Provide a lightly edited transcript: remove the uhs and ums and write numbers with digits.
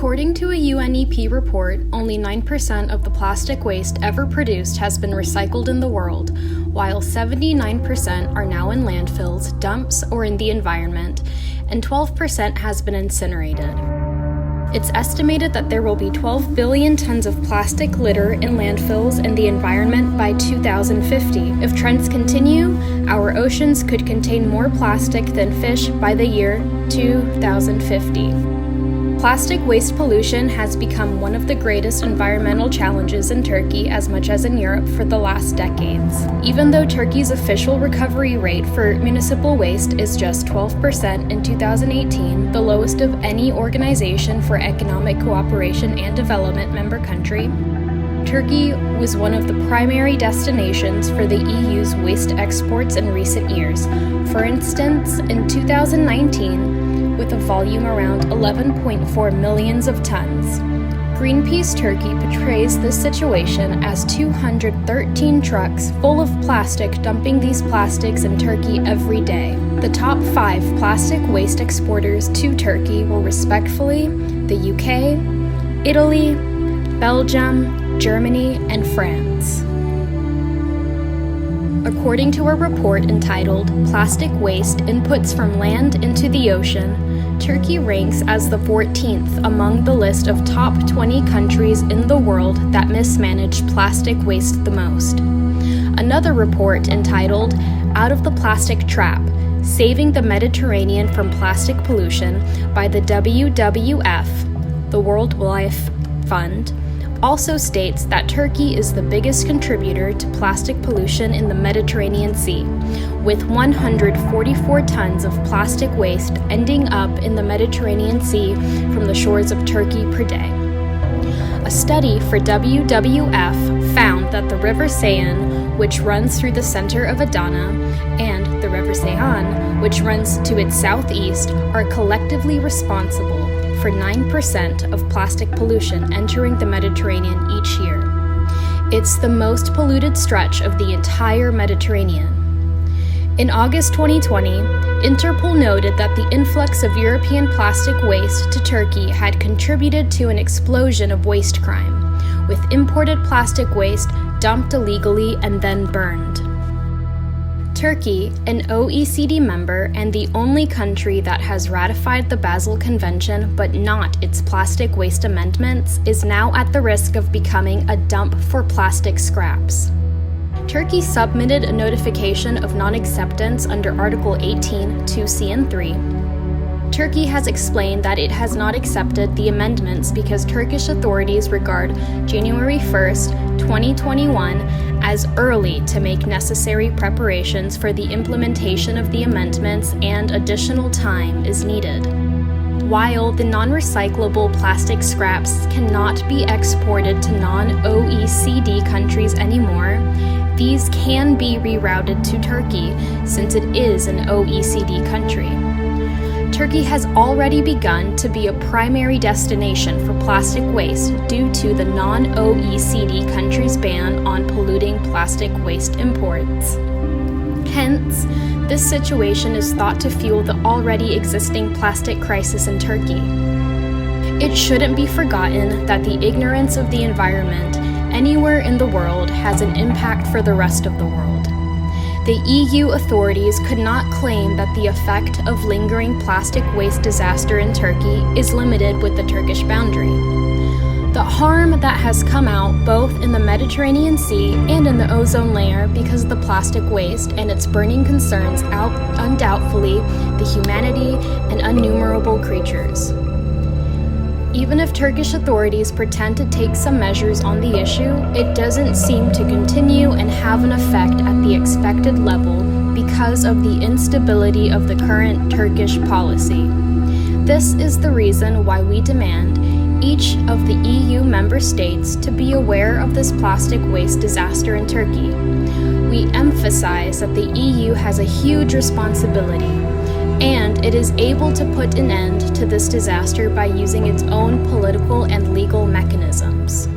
According to a UNEP report, only 9% of the plastic waste ever produced has been recycled in the world, while 79% are now in landfills, dumps, or in the environment, and 12% has been incinerated. It's estimated that there will be 12 billion tons of plastic litter in landfills and the environment by 2050. If trends continue, our oceans could contain more plastic than fish by the year 2050. Plastic waste pollution has become one of the greatest environmental challenges in Turkey as much as in Europe for the last decades. Even though Turkey's official recovery rate for municipal waste is just 12% in 2018, the lowest of any Organization for Economic Cooperation and Development member country, Turkey was one of the primary destinations for the EU's waste exports in recent years. For instance, in 2019, with a volume around 11.4 millions of tons. Greenpeace Turkey portrays this situation as 213 trucks full of plastic dumping these plastics in Turkey every day. The top 5 plastic waste exporters to Turkey were respectively the UK, Italy, Belgium, Germany, and France. According to a report entitled Plastic Waste Inputs from Land into the Ocean, Turkey ranks as the 14th among the list of top 20 countries in the world that mismanage plastic waste the most. Another report entitled Out of the Plastic Trap: Saving the Mediterranean from Plastic Pollution by the WWF, the World Wildlife Fund, also states that Turkey is the biggest contributor to plastic pollution in the Mediterranean Sea, with 144 tons of plastic waste ending up in the Mediterranean Sea from the shores of Turkey per day. A study for WWF found that the River Seyhan, which runs through the center of Adana, and the River Seyhan, which runs to its southeast, are collectively responsible for 9% of plastic pollution entering the Mediterranean each year. It's the most polluted stretch of the entire Mediterranean. In August 2020, Interpol noted that the influx of European plastic waste to Turkey had contributed to an explosion of waste crime, with imported plastic waste dumped illegally and then burned. Turkey, an OECD member and the only country that has ratified the Basel Convention but not its plastic waste amendments, is now at the risk of becoming a dump for plastic scraps. Turkey submitted a notification of non-acceptance under Article 18, 2C and 3. Turkey has explained that it has not accepted the amendments because Turkish authorities regard January 1st, 2021 as early to make necessary preparations for the implementation of the amendments and additional time is needed. While the non-recyclable plastic scraps cannot be exported to non-OECD countries anymore, these can be rerouted to Turkey since it is an OECD country. Turkey has already begun to be a primary destination for plastic waste due to the non-OECD countries' ban on polluting plastic waste imports. Hence, this situation is thought to fuel the already existing plastic crisis in Turkey. It shouldn't be forgotten that the ignorance of the environment anywhere in the world has an impact for the rest of the world. The EU authorities could not claim that the effect of lingering plastic waste disaster in Turkey is limited with the Turkish boundary. The harm that has come out both in the Mediterranean Sea and in the ozone layer because of the plastic waste and its burning concerns out undoubtedly the humanity and innumerable creatures. Even if Turkish authorities pretend to take some measures on the issue, it doesn't seem to continue and have an effect at the expected level because of the instability of the current Turkish policy. This is the reason why we demand each of the EU member states to be aware of this plastic waste disaster in Turkey. We emphasize that the EU has a huge responsibility, and it is able to put an end to this disaster by using its own political and legal mechanisms.